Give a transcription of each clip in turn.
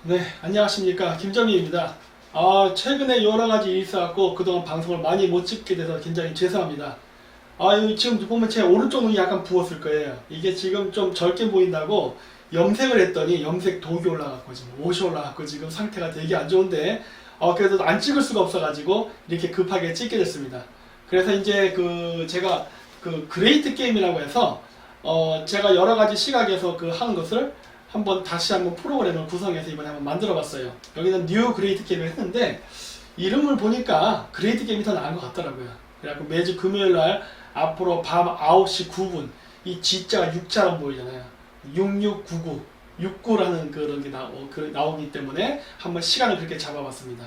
네, 안녕하십니까. 김정희입니다. 최근에 여러 가지 일이 있어갖고 그동안 방송을 많이 못 찍게 돼서 굉장히 죄송합니다. 여기 지금 보면 제 오른쪽 눈이 약간 부었을 거예요. 이게 지금 좀 젊게 보인다고 염색을 했더니 염색 독이 올라갔고 지금 옷이 올라갔고 지금 상태가 되게 안 좋은데 그래도 안 찍을 수가 없어가지고 이렇게 급하게 찍게 됐습니다. 그래서 이제 제가 그레이트 게임이라고 해서 제가 여러 가지 시각에서 하는 것을 다시 한번 프로그램을 구성해서 이번에 한번 만들어 봤어요. 여기는 뉴 그레이트 게임을 했는데 이름을 보니까 그레이트 게임이 더 나은 것 같더라고요. 그래갖고 매주 금요일날 앞으로 밤 9시 9분 이 G자가 6자로 보이잖아요. 6699 69라는 그런 게 나오기 때문에 한번 시간을 그렇게 잡아봤습니다.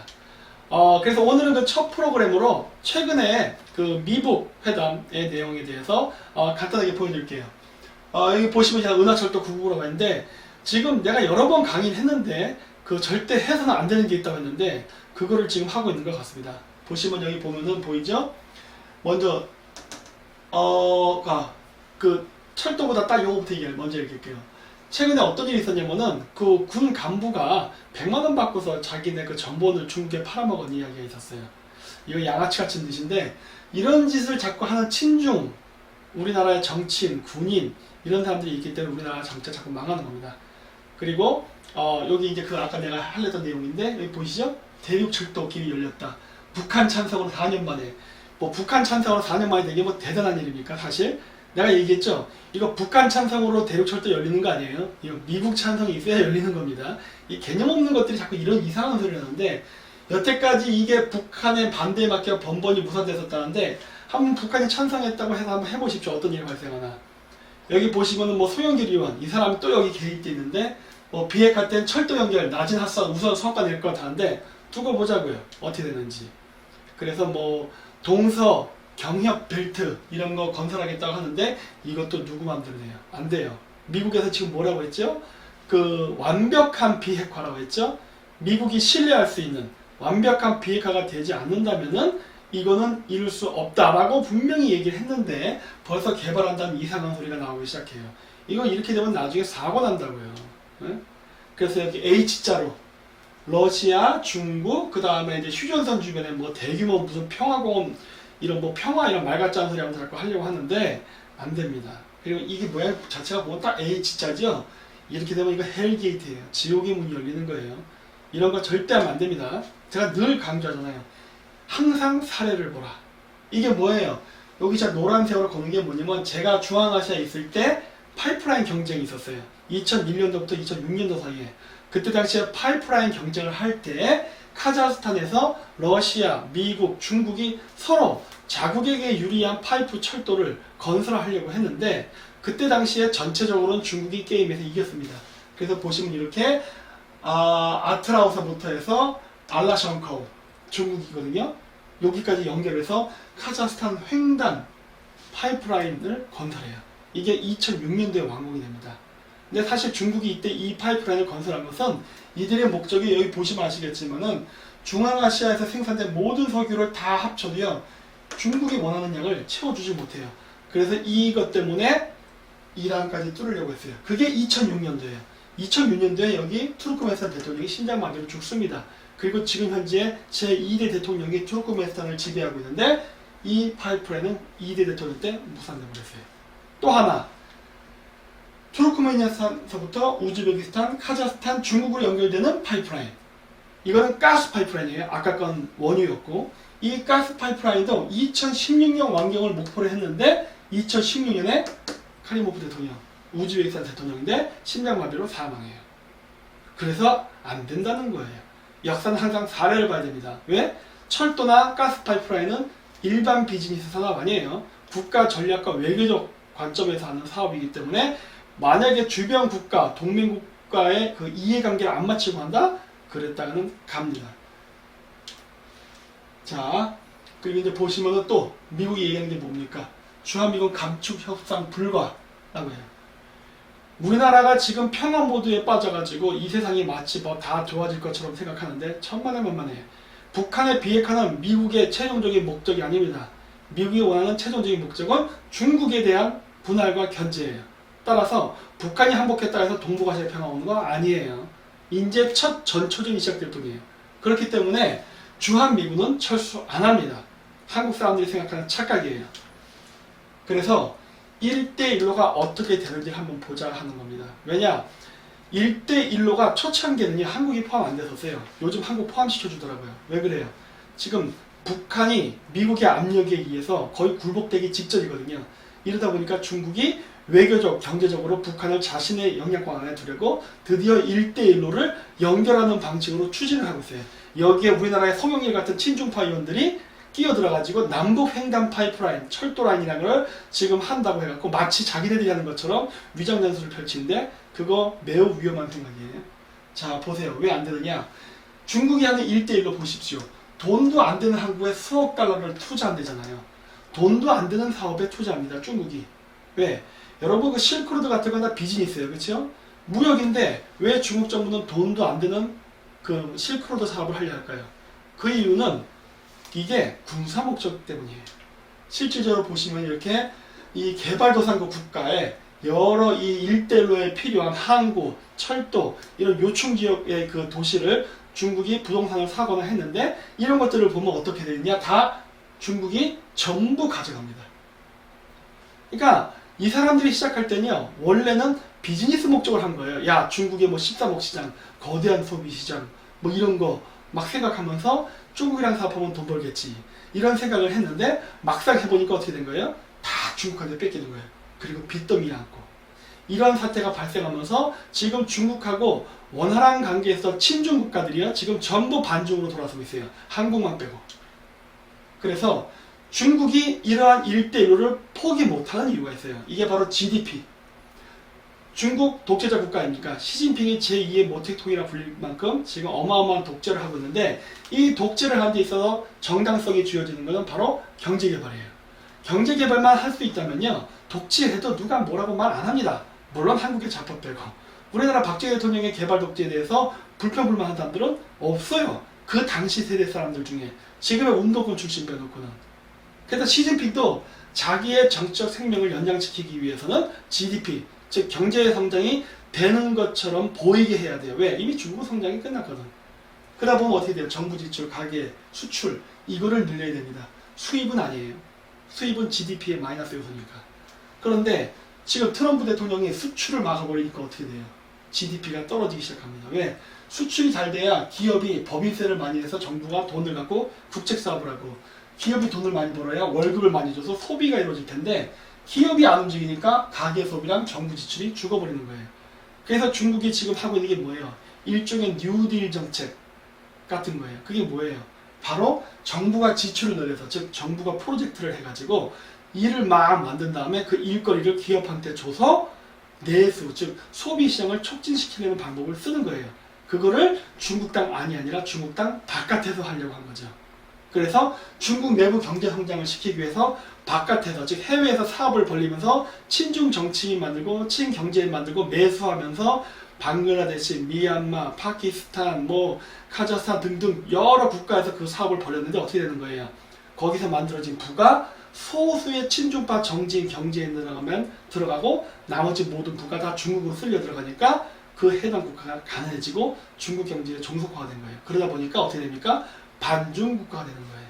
그래서 오늘은 그 첫 프로그램으로 최근에 미북 회담의 내용에 대해서 간단하게 보여드릴게요. 여기 보시면 제가 은하철도 999라고 했는데 지금 내가 여러 번 강의를 했는데 절대 해서는 안 되는 게 있다고 했는데 그거를 지금 하고 있는 것 같습니다. 보시면 여기 보면은 보이죠? 먼저 철도보다 딱 요거부터 먼저 얘기할게요. 최근에 어떤 일이 있었냐면은 군 간부가 100만원 받고서 자기네 전본을 중국에 팔아먹은 이야기가 있었어요. 이거 양아치 같은 짓인데 이런 짓을 자꾸 하는 친중 우리나라의 정치인, 군인 이런 사람들이 있기 때문에 우리나라 정치가 자꾸 망하는 겁니다. 그리고 여기 이제 아까 내가 하려던 내용인데 여기 보이시죠? 대륙철도 길이 열렸다. 북한 찬성으로 4년 만에 북한 찬성으로 4년 만에 되게 대단한 일입니까? 사실 내가 얘기했죠. 이거 북한 찬성으로 대륙철도 열리는 거 아니에요? 이거 미국 찬성이 있어야 열리는 겁니다. 이 개념 없는 것들이 자꾸 이런 이상한 소리를 하는데 여태까지 이게 북한의 반대에 맞게 번번이 무산됐었다는데 한번 북한이 찬성했다고 해서 한번 해보십시오. 어떤 일이 발생하나. 여기 보시면은 소영길 의원 이 사람이 또 여기 개입돼 있는데 비핵화 때는 철도 연결 낮은 핫산 우선 성과 낼 것 같았는데 두고 보자고요. 어떻게 되는지. 그래서 동서 경협 벨트 이런 거 건설하겠다고 하는데 이것도 누구 마음대로 돼요? 안 돼요. 미국에서 지금 뭐라고 했죠? 완벽한 비핵화라고 했죠? 미국이 신뢰할 수 있는 완벽한 비핵화가 되지 않는다면은 이거는 이룰 수 없다라고 분명히 얘기를 했는데 벌써 개발한다는 이상한 소리가 나오기 시작해요. 이거 이렇게 되면 나중에 사고 난다고요. 네? 그래서 여기 H자로 러시아, 중국, 그 다음에 이제 휴전선 주변에 대규모 무슨 평화공원 이런 평화 이런 말 같지 않은 소리 하면서 자꾸 하려고 하는데 안 됩니다. 그리고 이게 모양 자체가 보면 딱 H자죠? 이렇게 되면 이거 헬게이트예요. 지옥의 문이 열리는 거예요. 이런 거 절대 하면 안 됩니다. 제가 늘 강조하잖아요. 항상 사례를 보라. 이게 뭐예요? 여기 자 노란색으로 거는 게 뭐냐면 제가 중앙아시아에 있을 때 파이프라인 경쟁이 있었어요. 2001년도부터 2006년도 사이에. 그때 당시에 파이프라인 경쟁을 할 때 카자흐스탄에서 러시아, 미국, 중국이 서로 자국에게 유리한 파이프 철도를 건설하려고 했는데 그때 당시에 전체적으로는 중국이 게임에서 이겼습니다. 그래서 보시면 이렇게 아트라우서부터 해서 알라션커우 중국이거든요. 여기까지 연결해서 카자흐스탄 횡단 파이프라인을 건설해요. 이게 2006년도에 완공이 됩니다. 근데 사실 중국이 이때 이 파이프라인을 건설한 것은 이들의 목적이 여기 보시면 아시겠지만은 중앙아시아에서 생산된 모든 석유를 다 합쳐도요 중국이 원하는 양을 채워주지 못해요. 그래서 이것 때문에 이란까지 뚫으려고 했어요. 그게 2006년도예요. 2006년도에 여기 투르크메스탄 대통령이 심장마비로 죽습니다. 그리고 지금 현재 제2대 대통령이 투르크메스탄을 지배하고 있는데 이 파이프라인은 2대 대통령 때 무산돼 버렸어요. 또 하나 투르크메니스탄서부터 우즈베키스탄, 카자흐스탄, 중국으로 연결되는 파이프라인. 이거는 가스 파이프라인이에요. 아까 건 원유였고 이 가스 파이프라인도 2016년 완공을 목표로 했는데 2016년에 카리모프 대통령, 우즈베키스탄 대통령인데 심장마비로 사망해요. 그래서 안 된다는 거예요. 역사는 항상 사례를 봐야 됩니다. 왜? 철도나 가스 파이프라인은 일반 비즈니스 산업 아니에요. 국가 전략과 외교적 관점에서 하는 사업이기 때문에 만약에 주변 국가, 동맹 국가의 이해관계를 안 맞추고 한다? 그랬다가는 갑니다. 자, 그리고 이제 보시면은 또 미국이 얘기하는 게 뭡니까? 주한미군 감축 협상 불가라고 해요. 우리나라가 지금 평화 모드에 빠져가지고 이 세상이 마치 다 좋아질 것처럼 생각하는데 천만에만만해요. 북한의 비핵화는 미국의 최종적인 목적이 아닙니다. 미국이 원하는 최종적인 목적은 중국에 대한 분할과 견제예요. 따라서 북한이 항복했다 해서 동북아시아 평화 오는 거 아니에요. 이제 첫 전초전이 시작될 뿐이에요. 그렇기 때문에 주한미군은 철수 안 합니다. 한국 사람들이 생각하는 착각이에요. 그래서 1대1로가 어떻게 되는지 한번 보자 하는 겁니다. 왜냐? 1대1로가 초창기에는 한국이 포함 안 됐었어요. 요즘 한국 포함시켜주더라고요. 왜 그래요? 지금 북한이 미국의 압력에 의해서 거의 굴복되기 직전이거든요. 이러다 보니까 중국이 외교적, 경제적으로 북한을 자신의 영향권 안에 두려고 드디어 1대1로를 연결하는 방식으로 추진을 하고 있어요. 여기에 우리나라의 송영길 같은 친중파 의원들이 끼어들어가지고 남북 횡단 파이프라인, 철도라인이라는 걸 지금 한다고 해갖고 마치 자기네들이 하는 것처럼 위장전술을 펼치는데 그거 매우 위험한 생각이에요. 자, 보세요. 왜 안 되느냐? 중국이 하는 1대1로 보십시오. 돈도 안 되는 한국에 수억 달러를 투자한대잖아요. 돈도 안 되는 사업에 투자합니다. 중국이. 왜? 여러분 그 실크로드 같은 건 다 비즈니스예요. 그렇죠? 무역인데 왜 중국 정부는 돈도 안 되는 그 실크로드 사업을 하려 할까요? 그 이유는 이게 군사 목적 때문이에요. 실질적으로 보시면 이렇게 이 개발도상국 국가에 여러 이 일대로에 필요한 항구, 철도 이런 요충 지역의 그 도시를 중국이 부동산을 사거나 했는데 이런 것들을 보면 어떻게 되느냐? 다 중국이 전부 가져갑니다. 그러니까 이 사람들이 시작할 때는요, 원래는 비즈니스 목적을 한 거예요. 야, 중국의 뭐 13억 시장, 거대한 소비 시장, 뭐 이런 거 막 생각하면서 중국이랑 사업하면 돈 벌겠지. 이런 생각을 했는데 막상 해보니까 어떻게 된 거예요? 다 중국한테 뺏기는 거예요. 그리고 빚더미에 앉고. 이런 사태가 발생하면서 지금 중국하고 원활한 관계에서 친중 국가들이요, 지금 전부 반중으로 돌아서고 있어요. 한국만 빼고. 그래서 중국이 이러한 1대1을 포기 못하는 이유가 있어요. 이게 바로 GDP. 중국 독재자 국가입니까? 시진핑이 제2의 모택통이라 불릴 만큼 지금 어마어마한 독재를 하고 있는데 이 독재를 하는 데 있어서 정당성이 주어지는 것은 바로 경제개발이에요. 경제개발만 할 수 있다면요, 독재해도 누가 뭐라고 말 안 합니다. 물론 한국의 자법 빼고. 우리나라 박정희 대통령의 개발 독재에 대해서 불평불만한 사람들은 없어요. 그 당시 세대 사람들 중에. 지금의 운동권 출신 빼놓고는. 그래서 시진핑도 자기의 정치적 생명을 연장시키기 위해서는 GDP, 즉 경제 성장이 되는 것처럼 보이게 해야 돼요. 왜? 이미 중국 성장이 끝났거든. 그러다 보면 어떻게 돼요? 정부 지출, 가계, 수출 이거를 늘려야 됩니다. 수입은 아니에요. 수입은 GDP의 마이너스 요소니까. 그런데 지금 트럼프 대통령이 수출을 막아버리니까 어떻게 돼요? GDP가 떨어지기 시작합니다. 왜? 수출이 잘 돼야 기업이 법인세를 많이 내서 정부가 돈을 갖고 국책사업을 하고, 기업이 돈을 많이 벌어야 월급을 많이 줘서 소비가 이루어질 텐데 기업이 안 움직이니까 가계 소비랑 정부 지출이 죽어버리는 거예요. 그래서 중국이 지금 하고 있는 게 뭐예요? 일종의 뉴딜 정책 같은 거예요. 그게 뭐예요? 바로 정부가 지출을 늘려서, 즉 정부가 프로젝트를 해가지고 일을 막 만든 다음에 그 일거리를 기업한테 줘서 내수, 즉 소비시장을 촉진시키려는 방법을 쓰는 거예요. 그거를 중국 땅 안이 아니라 중국 땅 바깥에서 하려고 한 거죠. 그래서 중국 내부 경제 성장을 시키기 위해서 바깥에서, 즉 해외에서 사업을 벌리면서 친중 정치인 만들고 친경제인 만들고 매수하면서 방글라데시, 미얀마, 파키스탄, 뭐 카자흐스탄 등등 여러 국가에서 그 사업을 벌였는데 어떻게 되는 거예요? 거기서 만들어진 부가 소수의 친중파 정치인 경제인 들어가고 나머지 모든 부가 다 중국으로 쓸려 들어가니까 그 해당 국가가 가난해지고 중국 경제의 종속화가 된 거예요. 그러다 보니까 어떻게 됩니까? 반중 국가가 되는 거예요.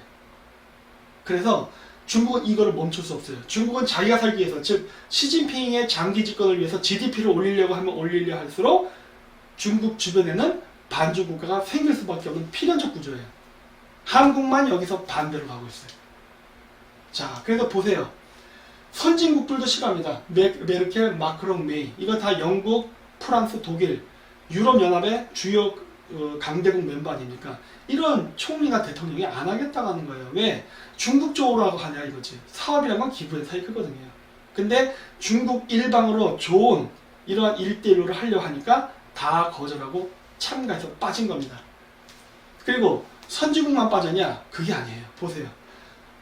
그래서 중국은 이거를 멈출 수 없어요. 중국은 자기가 살기 위해서, 즉 시진핑의 장기 집권을 위해서 GDP를 올리려고 하면 올리려 할수록 중국 주변에는 반중 국가가 생길 수밖에 없는 필연적 구조예요. 한국만 여기서 반대로 가고 있어요. 자, 그래서 보세요. 선진국들도 싫어합니다. 메르켈, 마크롱, 메이. 이거 다 영국, 프랑스, 독일, 유럽연합의 주요 강대국 멤버 아닙니까? 이런 총리나 대통령이 안 하겠다고 하는 거예요. 왜? 중국 쪽으로 하고 하냐 이거지. 사업이란 건 기부의 차이 크거든요. 근데 중국 일방으로 좋은 이러한 1대1로를 하려고 하니까 다 거절하고 참가해서 빠진 겁니다. 그리고 선진국만 빠졌냐? 그게 아니에요. 보세요.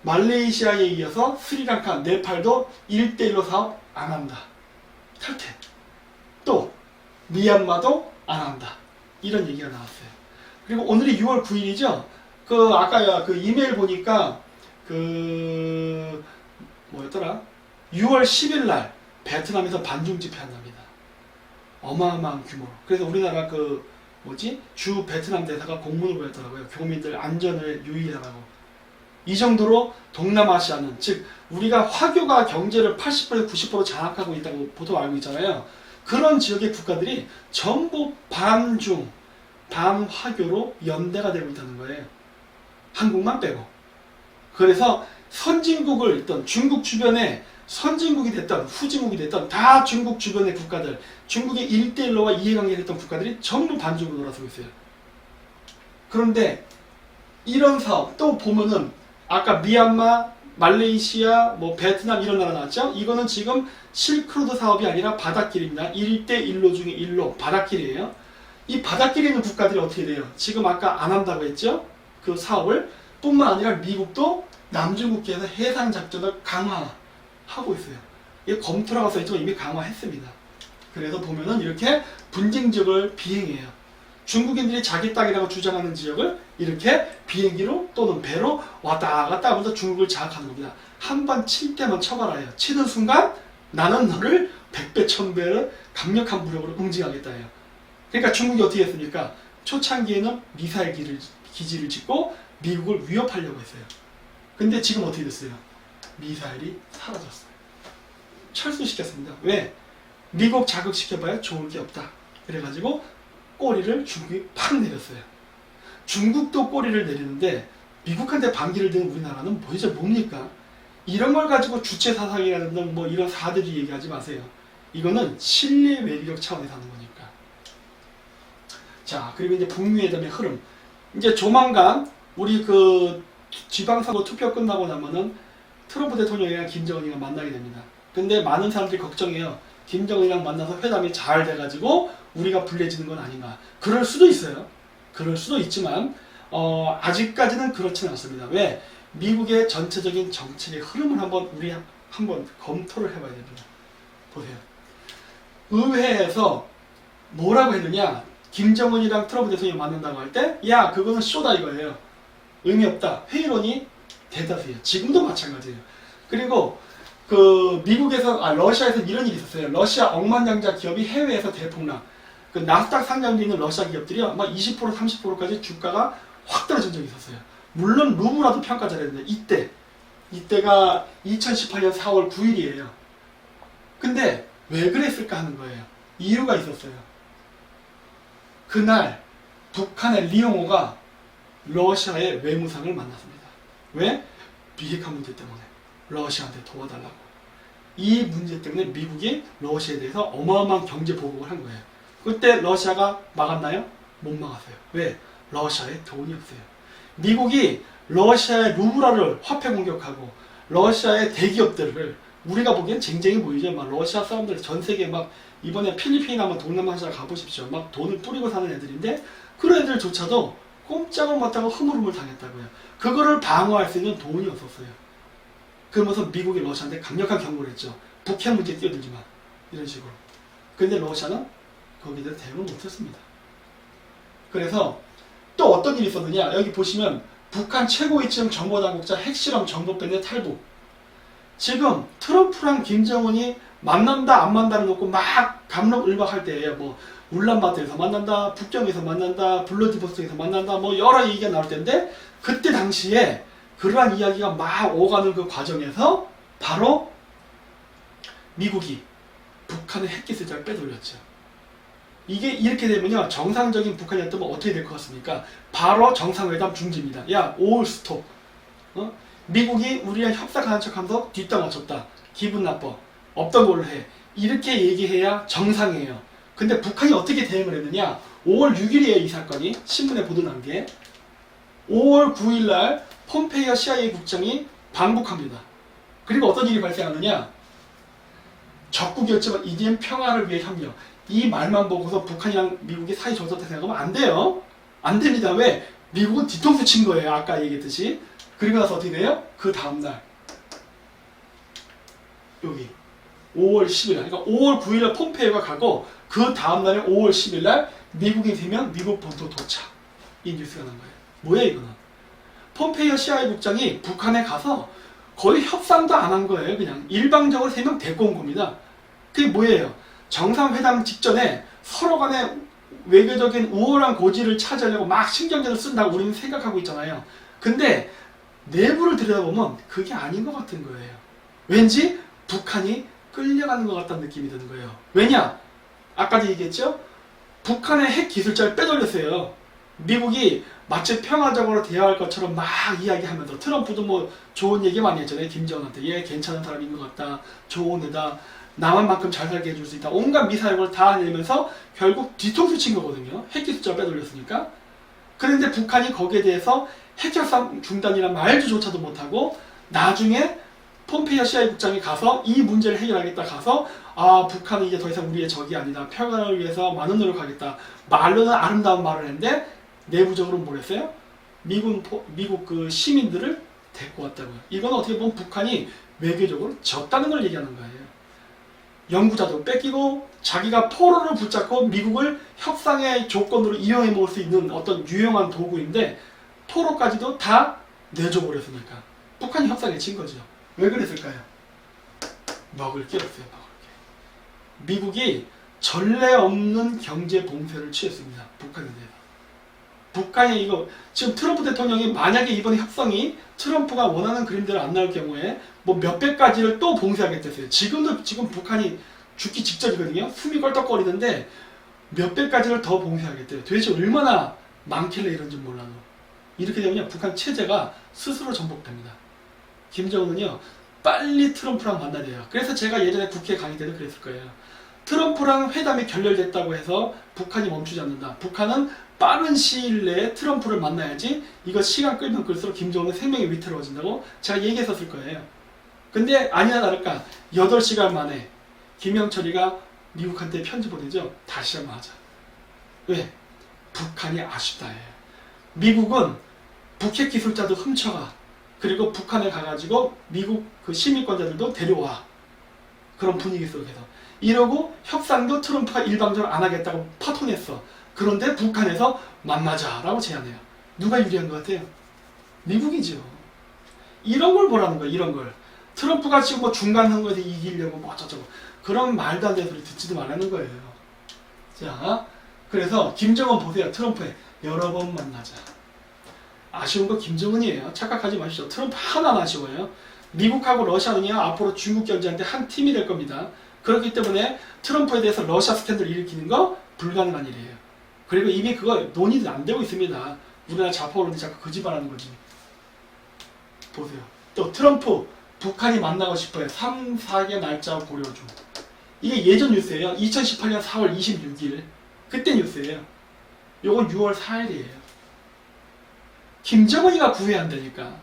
말레이시아에 이어서 스리랑카, 네팔도 1대1로 사업 안 한다. 탈퇴. 또 미얀마도 안 한다. 이런 얘기가 나왔어요. 그리고 오늘이 6월 9일이죠. 그 아까 그 이메일 보니까 그 뭐였더라? 6월 10일 날 베트남에서 반중 집회 한답니다. 어마어마한 규모로. 그래서 우리나라 그 주 베트남 대사가 공문을 보냈더라고요. 교민들 안전을 유의하라고. 이 정도로 동남아시아는, 즉 우리가 화교가 경제를 80% 90% 장악하고 있다고 보통 알고 있잖아요. 그런 지역의 국가들이 전부 반중, 반화교로 연대가 되고 있다는 거예요. 한국만 빼고. 그래서 선진국을 있던 중국 주변에 선진국이 됐던 후진국이 됐던 다 중국 주변의 국가들, 중국의 1대1로와 이해관계를 했던 국가들이 전부 반중으로 돌아서고 있어요. 그런데 이런 사업 또 보면은 아까 미얀마, 말레이시아, 베트남 이런 나라 나왔죠? 이거는 지금 실크로드 사업이 아니라 바닷길입니다. 1대1로 중에 1로 바닷길이에요. 이 바닷길에 있는 국가들이 어떻게 돼요? 지금 아까 안 한다고 했죠? 그 사업을 뿐만 아니라 미국도 남중국해에서 해상 작전을 강화하고 있어요. 이게 검토라고 써있지만 이미 강화했습니다. 그래서 보면은 이렇게 분쟁 지역을 비행해요. 중국인들이 자기 땅이라고 주장하는 지역을 이렇게 비행기로 또는 배로 왔다 갔다 하면서 중국을 장악하는 겁니다. 한 번 칠 때만 쳐봐라요. 치는 순간 나는 너를 100배 1000배를 강력한 무력으로 응징하겠다 해요. 그러니까 중국이 어떻게 했습니까? 초창기에는 미사일 기지를 짓고 미국을 위협하려고 했어요. 근데 지금 어떻게 됐어요? 미사일이 사라졌어요. 철수시켰습니다. 왜? 미국 자극시켜봐야 좋을 게 없다. 그래가지고 꼬리를 중국이 팍 내렸어요. 중국도 꼬리를 내리는데 미국한테 반기를 드는 우리나라는 도대체 뭡니까? 이런 걸 가지고 주체사상이라든가 이런 사들이 얘기하지 마세요. 이거는 실내 외교력 차원에서 하는 거니까. 자, 그리고 이제 북미회담의 흐름. 이제 조만간 우리 그 지방선거 투표 끝나고 나면은 트럼프 대통령이랑 김정은이랑 만나게 됩니다. 근데 많은 사람들이 걱정해요. 김정은이랑 만나서 회담이 잘 돼가지고 우리가 불리해지는 건 아닌가. 그럴 수도 있어요. 그럴 수도 있지만 아직까지는 그렇지는 않습니다. 왜? 미국의 전체적인 정책의 흐름을 우리 한번 검토를 해봐야 됩니다. 보세요. 의회에서 뭐라고 했느냐? 김정은이랑 트럼프 대통령이 만난다고 할 때, 야, 그거는 쇼다 이거예요. 의미 없다. 회의론이 대다수예요. 지금도 마찬가지예요. 그리고 러시아에서 이런 일이 있었어요. 러시아 억만장자 기업이 해외에서 대폭락. 그 나스닥 상장돼 있는 러시아 기업들이 막 20% 30%까지 주가가 확 떨어진 적이 있었어요. 물론 루브라도 평가 잘했는데 이때가 2018년 4월 9일이에요. 근데 왜 그랬을까 하는 거예요. 이유가 있었어요. 그날 북한의 리용호가 러시아의 외무상을 만났습니다. 왜? 비핵화 문제 때문에 러시아한테 도와달라고. 이 문제 때문에 미국이 러시아에 대해서 어마어마한 경제 보복을 한 거예요. 그때 러시아가 막았나요? 못 막았어요. 왜? 러시아에 돈이 없어요. 미국이 러시아의 루블화를 화폐 공격하고 러시아의 대기업들을 우리가 보기엔 쟁쟁이 보이죠. 막 러시아 사람들 전 세계 막 이번에 필리핀이나 동남아시아 가보십시오. 막 돈을 뿌리고 사는 애들인데 그런 애들조차도 꼼짝을 못하고 흐물흐물 당했다고요. 그거를 방어할 수 있는 돈이 없었어요. 그러면서 미국이 러시아한테 강력한 경고를 했죠. 북핵 문제 뛰어들지 마. 이런 식으로. 근데 러시아는 거기에 대해서 대응을 못했습니다. 그래서 또 어떤 일이 있었느냐. 여기 보시면 북한 최고위층 정보당국자 핵실험 정보 빼내 탈북. 지금 트럼프랑 김정은이 만난다 안 만난다를 놓고 막 감론을박할 때예요. 울란바토르에서 만난다, 북경에서 만난다, 블라디보스톡에서 만난다, 여러 얘기가 나올 텐데 그때 당시에 그러한 이야기가 막 오가는 그 과정에서 바로 미국이 북한의 핵기술자를 빼돌렸죠. 이게 이렇게 되면요, 정상적인 북한이었다면 어떻게 될 것 같습니까? 바로 정상회담 중지입니다. 야, 올 스톱. 미국이 우리랑 협상하는 척하면서 뒷담 맞췄다. 기분 나빠. 없던 걸로 해. 이렇게 얘기해야 정상이에요. 근데 북한이 어떻게 대응을 했느냐? 5월 6일이에요, 이 사건이. 신문에 보도난 게. 5월 9일날 폼페이오 CIA 국장이 방북합니다. 그리고 어떤 일이 발생하느냐? 적국이었지만 이젠 평화를 위해 협력. 이 말만 보고서 북한이랑 미국이 사이 좋아졌다 생각하면 안 돼요. 안 됩니다. 왜? 미국은 뒤통수 친 거예요. 아까 얘기했듯이. 그리고 나서 어떻게 돼요? 그 다음날 여기 5월 10일 그러니까 5월 9일에 폼페이오가 가고 그 다음날에 5월 10일날 미국이 되면 미국 본토 도착. 이 뉴스가 난 거예요. 뭐야 이거는? 폼페이오 CIA 국장이 북한에 가서 거의 협상도 안 한 거예요. 그냥 일방적으로 3명 데리고 온 겁니다. 그게 뭐예요? 정상회담 직전에 서로 간에 외교적인 우월한 고지를 차지하려고 막 신경전을 쓴다고 우리는 생각하고 있잖아요. 근데 내부를 들여다보면 그게 아닌 것 같은 거예요. 왠지 북한이 끌려가는 것 같다는 느낌이 드는 거예요. 왜냐? 아까도 얘기했죠? 북한의 핵 기술자를 빼돌렸어요. 미국이 마치 평화적으로 대화할 것처럼 막 이야기하면서 트럼프도 뭐 좋은 얘기 많이 했잖아요. 김정은한테 얘 괜찮은 사람인 것 같다. 좋은 애다. 남한만큼 잘 살게 해줄 수 있다. 온갖 미사일을 다 내면서 결국 뒤통수 친 거거든요. 핵 기술자 빼돌렸으니까. 그런데 북한이 거기에 대해서 핵협상 중단이란 말조차도 못하고 나중에 폼페이오 CIA 국장이 가서 이 문제를 해결하겠다 가서 아 북한은 이제 더 이상 우리의 적이 아니다. 평화를 위해서 많은 노력하겠다. 말로는 아름다운 말을 했는데 내부적으로 뭘 했어요? 미국 그 시민들을 데리고 왔다고요. 이건 어떻게 보면 북한이 외교적으로 졌다는 걸 얘기하는 거예요. 연구자도 뺏기고 자기가 포로를 붙잡고 미국을 협상의 조건으로 이용해 먹을 수 있는 어떤 유용한 도구인데 포로까지도 다 내줘버렸으니까 북한이 협상에 진 거죠. 왜 그랬을까요? 먹을 게 없어요. 먹을 게. 미국이 전례 없는 경제 봉쇄를 취했습니다. 북한에 대해서. 북한이 이거 지금 트럼프 대통령이 만약에 이번 협상이 트럼프가 원하는 그림대로 안 나올 경우에 뭐 몇백 가지를 또 봉쇄하겠댔어요. 지금 북한이 죽기 직전이거든요. 숨이 껄떡거리는데 몇백 가지를 더 봉쇄하겠대요. 도대체 얼마나 많길래 이런지 몰라도. 이렇게 되면 북한 체제가 스스로 전복됩니다. 김정은은요 빨리 트럼프랑 만나야 돼요. 그래서 제가 예전에 국회 강의 때도 그랬을 거예요. 트럼프랑 회담이 결렬됐다고 해서 북한이 멈추지 않는다. 북한은 빠른 시일 내에 트럼프를 만나야지 이거 시간 끌면 끌수록 김정은은 생명이 위태로워진다고 제가 얘기했었을 거예요. 근데 아니나 다를까 8시간 만에 김영철이가 미국한테 편지 보내죠. 다시 한번 하자. 왜? 북한이 아쉽다예요. 미국은 북핵 기술자도 훔쳐가. 그리고 북한에 가가지고 미국 그 시민권자들도 데려와. 그런 분위기 속에서. 이러고 협상도 트럼프가 일방적으로 안 하겠다고 파토냈어. 그런데 북한에서 만나자라고 제안해요. 누가 유리한 것 같아요? 미국이죠. 이런 걸 보라는 거예요. 이런 걸. 트럼프가 지금 뭐 중간 선거에서 이기려고 뭐 어쩌고 그런 말도 안 되는 소리 듣지도 말라는 거예요. 자, 그래서 김정은 보세요. 트럼프에 여러 번 만나자. 아쉬운 거 김정은이에요. 착각하지 마십시오. 트럼프 하나는 아쉬워요. 미국하고 러시아는요 앞으로 중국 경제한테 한 팀이 될 겁니다. 그렇기 때문에 트럼프에 대해서 러시아 스탠드를 일으키는 거 불가능한 일이에요. 그리고 이미 그거 논의도 안 되고 있습니다. 우리나라 좌파 언론이 자꾸 거짓말하는 거지. 보세요. 또 트럼프 북한이 만나고 싶어요. 3, 4개 날짜 고려 중. 이게 예전 뉴스예요. 2018년 4월 26일. 그때 뉴스예요. 요건 6월 4일이에요. 김정은이가 구애한다니까.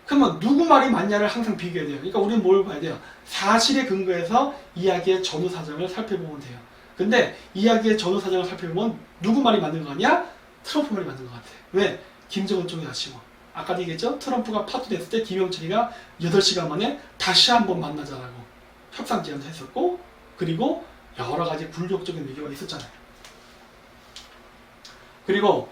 그러면 누구 말이 맞냐를 항상 비교해야 돼요. 그러니까 우리는 뭘 봐야 돼요? 사실에 근거해서 이야기의 전후 사정을 살펴보면 돼요. 근데 이야기의 전후 사정을 살펴보면 누구 말이 맞는 거 같냐? 트럼프 말이 맞는 것 같아. 왜? 김정은 쪽이 아쉬워. 아까도 얘기했죠? 트럼프가 파토됐을 때 김영철이가 8시간 만에 다시 한번 만나자라고 협상 제안도 했었고 그리고 여러 가지 굴욕적인 외교가 있었잖아요. 그리고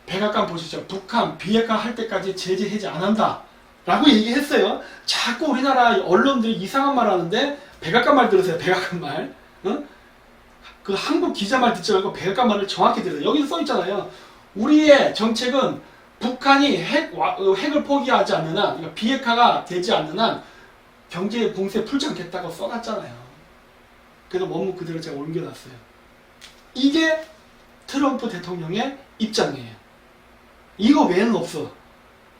백악관 보시죠. 북한 비핵화 할 때까지 제재 해제 안 한다 라고 얘기했어요. 자꾸 우리나라 언론들이 이상한 말 하는데 백악관 말 들으세요. 백악관 말. 응? 그 한국 기자 말 듣지 말고 백악관 말을 정확히 들으세요. 여기서 써있잖아요. 우리의 정책은 북한이 핵을 포기하지 않는 한, 그러니까 비핵화가 되지 않는 한 경제 봉쇄 풀지 않겠다고 써놨잖아요. 그래서 원문 그대로 제가 옮겨놨어요. 이게 트럼프 대통령의 입장이에요. 이거 외에는 없어.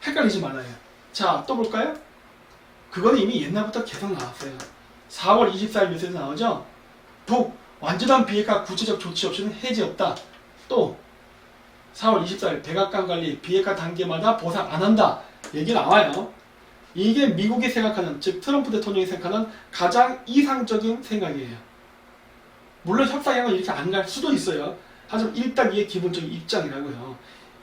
헷갈리지 말아요. 자, 또 볼까요? 그건 이미 옛날부터 계속 나왔어요. 4월 24일 뉴스에서 나오죠? 북 완전한 비핵화 구체적 조치 없이는 해지 없다. 또 4월 24일 백악관 관리 비핵화 단계마다 보상 안 한다. 얘기 나와요. 이게 미국이 생각하는, 즉 트럼프 대통령이 생각하는 가장 이상적인 생각이에요. 물론 협상형은 이렇게 안 갈 수도 있어요. 하지만 일단 이게 기본적인 입장이라고요.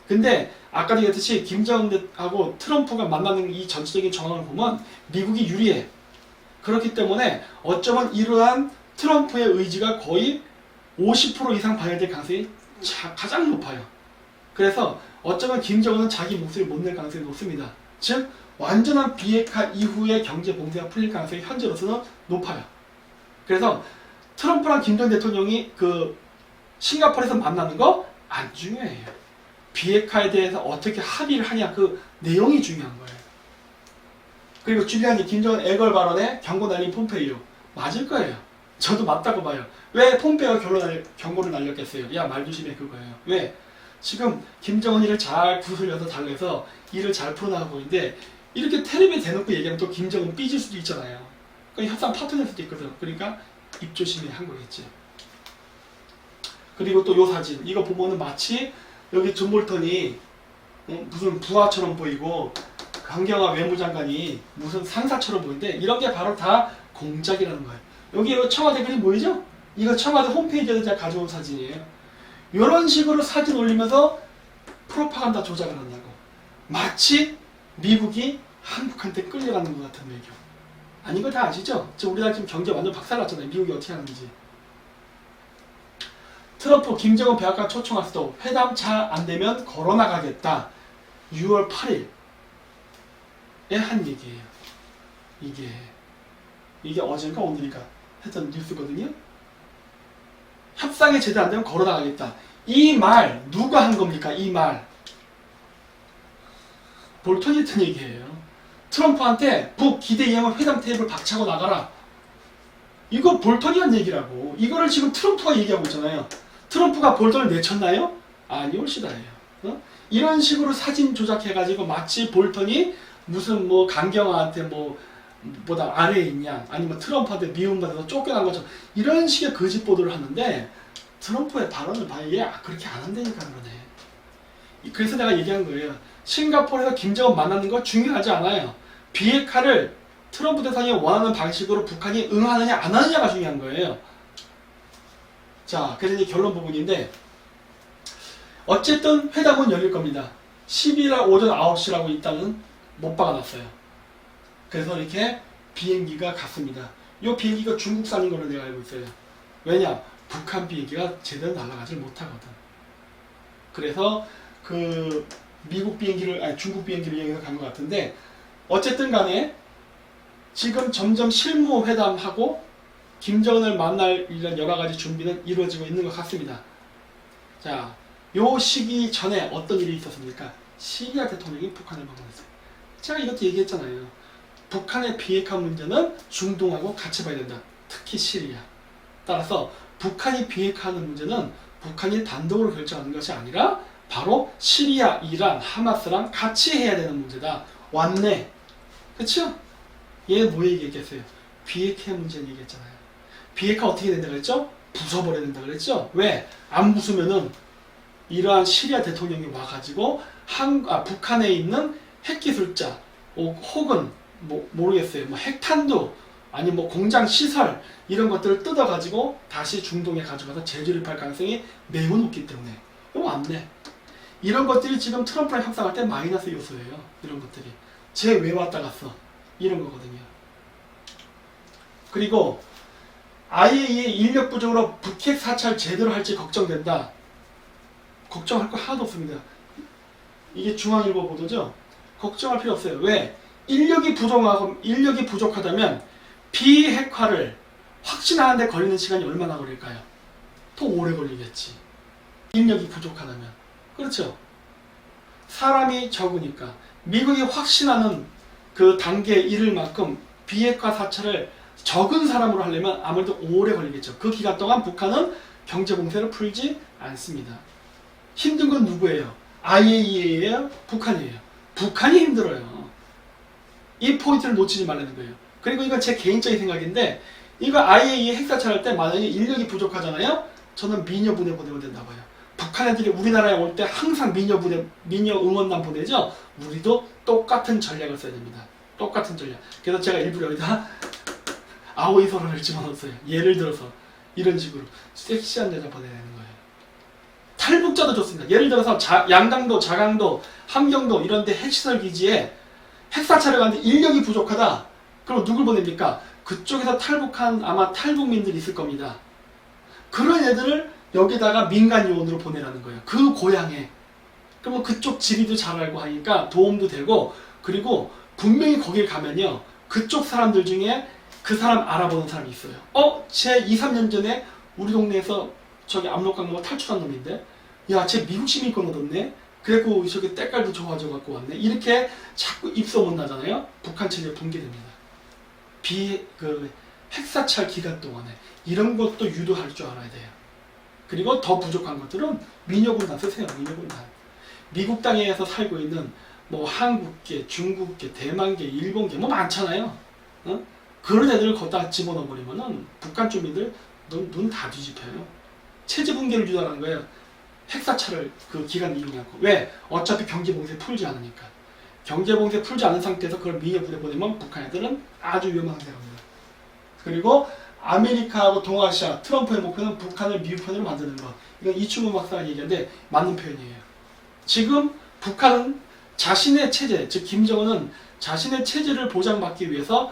근데 아까도 얘기했듯이 김정은하고 트럼프가 만나는 이 전체적인 정황을 보면 미국이 유리해. 그렇기 때문에 어쩌면 이러한 트럼프의 의지가 거의 50% 이상 반영될 가능성이 가장 높아요. 그래서 어쩌면 김정은은 자기 목소리를 못 낼 가능성이 높습니다. 즉 완전한 비핵화 이후에 경제 봉쇄가 풀릴 가능성이 현재로서는 높아요. 그래서 트럼프랑 김정은 대통령이 그 싱가포르에서 만나는 거 안 중요해요. 비핵화에 대해서 어떻게 합의를 하냐 그 내용이 중요한 거예요. 그리고 줄리안이 김정은 애걸 발언에 경고 날린 폼페이오 맞을 거예요. 저도 맞다고 봐요. 왜 폼페이오가 경고를 날렸겠어요? 야 말 조심해 그거예요. 왜? 지금 김정은이를 잘 구슬려서 달래서 일을 잘 풀어나가고 있는데 이렇게 텔레비에 대놓고 얘기하면 또 김정은 삐질 수도 있잖아요. 그러니까 협상 파트너일 수도 있거든. 그러니까 입조심히 한 거겠지. 그리고 또 요 사진 이거 보면은 마치 여기 존 볼턴이 무슨 부하처럼 보이고 강경화 외무장관이 무슨 상사처럼 보이는데 이런 게 바로 다 공작이라는 거예요. 여기 청와대 그림 보이죠? 이거 청와대 홈페이지에서 제가 가져온 사진이에요. 이런 식으로 사진 올리면서 프로파간다 조작을 한다고. 마치 미국이 한국한테 끌려가는 것 같은 외교. 아닌 거 다 아시죠? 지금 우리나라 지금 경제 완전 박살났잖아요. 미국이 어떻게 하는지. 트럼프 김정은 백악관 초청할 수도 회담 잘 안되면 걸어나가겠다. 6월 8일에 한 얘기예요. 이게 어젠가 오늘인가 했던 뉴스거든요. 협상이 제대로 안되면 걸어나가겠다. 이 말 누가 한 겁니까? 이 말 볼턴이 했던 얘기예요. 트럼프한테 북 기대 이하면 회담 테이블 박차고 나가라. 이거 볼턴이 한 얘기라고. 이거를 지금 트럼프가 얘기하고 있잖아요. 트럼프가 볼턴을 내쳤나요? 아니 올시다예요. 이런 식으로 사진 조작해가지고 마치 볼턴이 무슨 뭐 강경화한테 보다 아래에 있냐 아니면 트럼프한테 미움받아서 쫓겨난 것처럼 이런 식의 거짓 보도를 하는데 트럼프의 발언을 봐야 얘 그렇게 안 한다니까 그러네. 그래서 내가 얘기한 거예요. 싱가포르에서 김정은 만나는 거 중요하지 않아요. 비핵화를 트럼프 대통령이 원하는 방식으로 북한이 응하느냐 안 하느냐가 중요한 거예요. 자, 그래서 이제 결론 부분인데 어쨌든 회담은 열릴 겁니다. 12일 오전 9시라고 일단은 못 박아놨어요. 그래서 이렇게 비행기가 갔습니다. 이 비행기가 중국산인 걸로 내가 알고 있어요. 왜냐? 북한 비행기가 제대로 날아가질 못하거든. 그래서 그 미국 비행기를 아니 중국 비행기를 이용해서 간 것 같은데 어쨌든 간에 지금 점점 실무 회담하고 김정은을 만날 이런 여러 가지 준비는 이루어지고 있는 것 같습니다. 자, 요 시기 전에 어떤 일이 있었습니까? 시리아 대통령이 북한을 방문했어요. 제가 이것도 얘기했잖아요. 북한의 비핵화 문제는 중동하고 같이 봐야 된다. 특히 시리아. 따라서 북한이 비핵화하는 문제는 북한이 단독으로 결정하는 것이 아니라 바로 시리아, 이란, 하마스랑 같이 해야 되는 문제다. 왔네. 그쵸? 얘 뭐 얘기했겠어요? 비핵화 문제 얘기했잖아요. 비핵화 어떻게 된다 그랬죠? 부숴버려야 된다 그랬죠? 왜? 안 부수면은 이러한 시리아 대통령이 와가지고 북한에 있는 핵기술자 혹은 모르겠어요. 핵탄두 아니면 공장 시설 이런 것들을 뜯어가지고 다시 중동에 가져가서 재조립할 가능성이 매우 높기 때문에 이거 안 돼. 이런 것들이 지금 트럼프랑 협상할 때 마이너스 요소예요. 이런 것들이. 쟤 왜 왔다 갔어? 이런 거거든요. 그리고 IAEA 인력 부족으로 북핵 사찰 제대로 할지 걱정된다. 걱정할 거 하나도 없습니다. 이게 중앙일보 보도죠? 걱정할 필요 없어요. 왜? 인력이 부족하다면 비핵화를 확신하는데 걸리는 시간이 얼마나 걸릴까요? 더 오래 걸리겠지. 인력이 부족하다면. 그렇죠? 사람이 적으니까. 미국이 확신하는 그 단계에 이를 만큼 비핵화 사찰을 적은 사람으로 하려면 아무래도 오래 걸리겠죠. 그 기간 동안 북한은 경제 봉쇄를 풀지 않습니다. 힘든 건 누구예요? IAEA예요? 북한이에요. 북한이 힘들어요. 이 포인트를 놓치지 말라는 거예요. 그리고 이건 제 개인적인 생각인데 이거 IAEA 핵사찰할 때 만약에 인력이 부족하잖아요? 저는 미녀 부대 보내면 된다고 해요. 북한 애들이 우리나라에 올 때 항상 미녀 응원단 보내죠? 우리도 똑같은 전략을 써야 됩니다. 똑같은 전략. 그래서 제가 일부러 여기다 아오이 서론을 집어넣었어요. 예를 들어서 이런 식으로 섹시한 여자 보내야 되는 거예요. 탈북자도 좋습니다. 예를 들어서 양강도, 자강도, 함경도 이런 데 핵시설 기지에 핵사찰을 가는데 인력이 부족하다. 그럼 누굴 보냅니까? 그쪽에서 탈북한 아마 탈북민들이 있을 겁니다. 그런 애들을 여기다가 민간 요원으로 보내라는 거예요. 그 고향에. 그러면 그쪽 지리도 잘 알고 하니까 도움도 되고 그리고 분명히 거길 가면요. 그쪽 사람들 중에 그 사람 알아보는 사람이 있어요. 쟤 2, 3년 전에 우리 동네에서 저기 압록강로 탈출한 놈인데, 야, 쟤 미국 시민권 얻었네? 그래고 저기 때깔도 좋아져 갖고 왔네? 이렇게 자꾸 입소문 나잖아요? 북한 체제 붕괴됩니다. 핵사찰 기간 동안에 이런 것도 유도할 줄 알아야 돼요. 그리고 더 부족한 것들은 민요군단 쓰세요. 민요군단. 미국 땅에서 살고 있는 뭐 한국계, 중국계, 대만계, 일본계 뭐 많잖아요. 어? 그런 애들을 거기다 집어넣어 버리면은 북한 주민들 눈 다 뒤집혀요. 체제 붕괴를 유도하는 거예요. 핵사찰을 그 기간 이용하고. 왜? 어차피 경제봉쇄 풀지 않으니까. 경제봉쇄 풀지 않은 상태에서 그걸 민요군에 보내면 북한 애들은 아주 위험한 상태입니다. 그리고 아메리카하고 동아시아 트럼프의 목표는 북한을 미국 편으로 만드는 것. 이건 이충우 박사가 얘기하는데 맞는 표현이에요. 지금 북한은 자신의 체제, 즉 김정은은 자신의 체제를 보장받기 위해서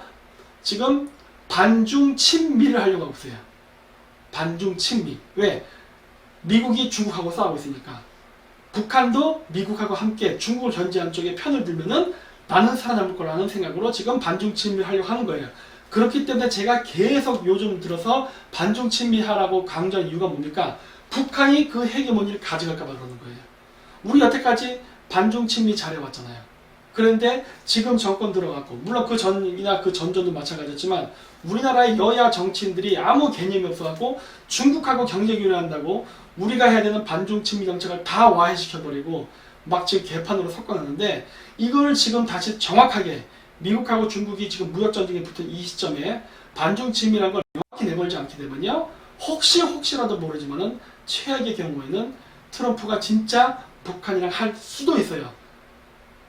지금 반중 친미를 하려고 하고 있어요. 반중 친미. 왜? 미국이 중국하고 싸우고 있으니까. 북한도 미국하고 함께 중국을 견제하는 쪽에 편을 들면은 나는 살아남을 거라는 생각으로 지금 반중 친미를 하려고 하는 거예요. 그렇기 때문에 제가 계속 요즘 들어서 반중 친미하라고 강조한 이유가 뭡니까? 북한이 그 헤게모니를 가져갈까 봐 그러는 거예요. 우리 여태까지 반중 친미 잘해왔잖아요. 그런데 지금 정권 들어갔고, 물론 그 전이나 그 전전도 마찬가지였지만 우리나라의 여야 정치인들이 아무 개념이 없어갖고 중국하고 경제 교류한다고 우리가 해야 되는 반중 친미 정책을 다 와해시켜버리고 막 지금 개판으로 섞어놨는데, 이걸 지금 다시 정확하게 미국하고 중국이 지금 무역전쟁에 붙은 이 시점에 반중 친미라는 걸 명확히 내걸지 않게 되면요, 혹시라도 모르지만은 최악의 경우에는 트럼프가 진짜 북한이랑 할 수도 있어요.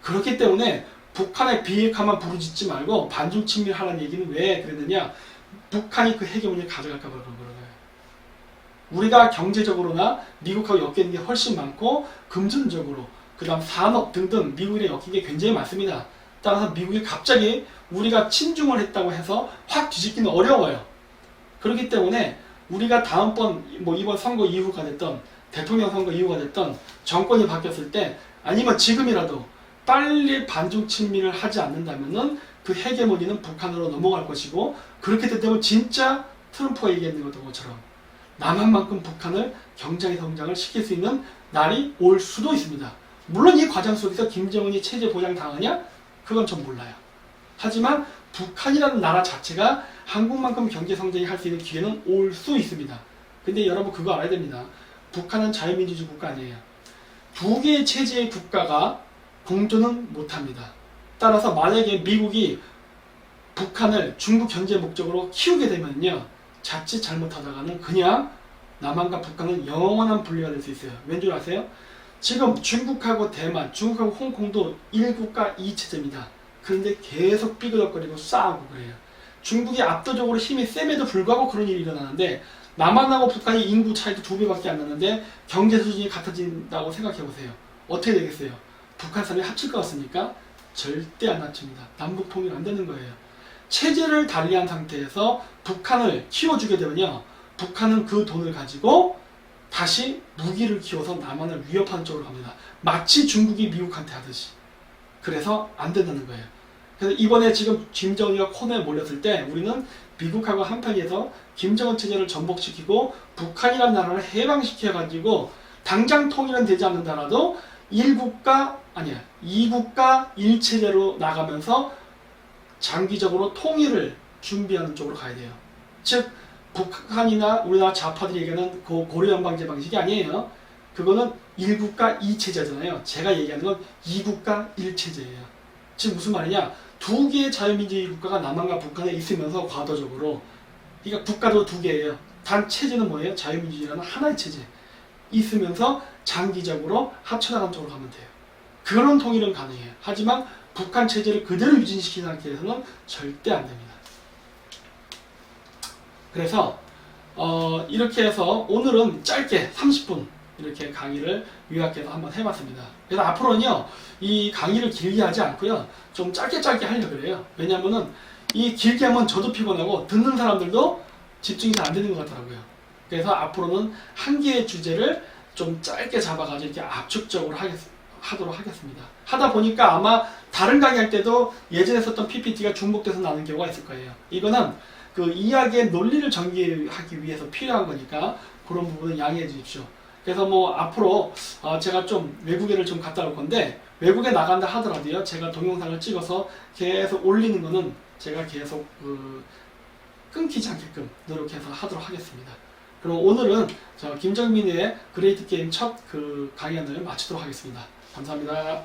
그렇기 때문에 북한의 비핵화만 부르짖지 말고 반중 친미를 하라는 얘기는 왜 그랬느냐? 북한이 그 헤게모니를 가져갈까 봐 그런 거예요. 우리가 경제적으로나 미국하고 엮이는 게 훨씬 많고, 금전적으로, 그 다음 산업 등등 미국이랑 엮인 게 굉장히 많습니다. 따라서 미국이 갑자기 우리가 친중을 했다고 해서 확 뒤집기는 어려워요. 그렇기 때문에 우리가 다음번 뭐 이번 선거 이후가 됐던, 대통령 선거 이후가 됐던, 정권이 바뀌었을 때 아니면 지금이라도 빨리 반중 친미를 하지 않는다면은 그 헤게모니는 북한으로 넘어갈 것이고, 그렇게 되면 진짜 트럼프가 얘기했는 것처럼 남한만큼 북한을 경제 성장을 시킬 수 있는 날이 올 수도 있습니다. 물론 이 과정 속에서 김정은이 체제 보장 당하냐? 그건 전 몰라요. 하지만 북한이라는 나라 자체가 한국만큼 경제 성장이 할 수 있는 기회는 올 수 있습니다. 근데 여러분 그거 알아야 됩니다. 북한은 자유민주주의 국가 아니에요. 두 개의 체제의 국가가 공존은 못합니다. 따라서 만약에 미국이 북한을 중국 견제 목적으로 키우게 되면요, 자칫 잘못하다가는 그냥 남한과 북한은 영원한 분리가 될 수 있어요. 왠 줄 아세요? 지금 중국하고 대만, 중국하고 홍콩도 1국가 2체제입니다. 그런데 계속 삐그덕거리고 싸우고 그래요. 중국이 압도적으로 힘이 셈에도 불구하고 그런 일이 일어나는데, 남한하고 북한이 인구 차이도 2배밖에 안 나는데 경제 수준이 같아진다고 생각해보세요. 어떻게 되겠어요? 북한 사람이 합칠 것 같습니까? 절대 안 합칩니다. 남북 통일 안 되는 거예요. 체제를 달리한 상태에서 북한을 키워주게 되면요, 북한은 그 돈을 가지고 다시 무기를 키워서 남한을 위협하는 쪽으로 갑니다. 마치 중국이 미국한테 하듯이. 그래서 안 된다는 거예요. 그래서 이번에 지금 김정은이가 코너에 몰렸을 때 우리는 미국하고 한편에서 김정은 체제를 전복시키고 북한이라는 나라를 해방시켜가지고 당장 통일은 되지 않는다라도 1국가 아니야 2국가 1체제로 나가면서 장기적으로 통일을 준비하는 쪽으로 가야 돼요. 즉 북한이나 우리나라 좌파들이 얘기하는 그 고려연방제 방식이 아니에요. 그거는 1국가 2체제잖아요. 제가 얘기하는 건 2국가 1체제예요. 즉 무슨 말이냐? 두 개의 자유민주주의 국가가 남한과 북한에 있으면서 과도적으로, 그러니까 국가도 두 개예요. 단 체제는 뭐예요? 자유민주주의라는 하나의 체제 있으면서 장기적으로 합쳐나가는 쪽으로 가면 돼요. 그런 통일은 가능해요. 하지만 북한 체제를 그대로 유지시키는 상태에서는 절대 안 됩니다. 그래서 이렇게 해서 오늘은 짧게 30분 이렇게 강의를 요약해서 한번 해봤습니다. 그래서 앞으로는요, 이 강의를 길게 하지 않고요, 좀 짧게 하려고 그래요. 왜냐면은 이 길게 하면 저도 피곤하고 듣는 사람들도 집중이 잘 안 되는 것 같더라고요. 그래서 앞으로는 한 개의 주제를 좀 짧게 잡아가지고 이렇게 압축적으로 하도록 하겠습니다. 하다 보니까 아마 다른 강의 할 때도 예전에 썼던 PPT가 중복돼서 나는 경우가 있을 거예요. 이거는 그 이야기의 논리를 전개하기 위해서 필요한 거니까 그런 부분은 양해해 주십시오. 그래서 뭐 앞으로 제가 좀 외국에를 좀 갔다 올 건데 외국에 나간다 하더라도요 제가 동영상을 찍어서 계속 올리는 거는 제가 계속 끊기지 않게끔 노력해서 하도록 하겠습니다. 그럼 오늘은 저 김정민의 그레이트 게임 첫 강연을 마치도록 하겠습니다. 감사합니다.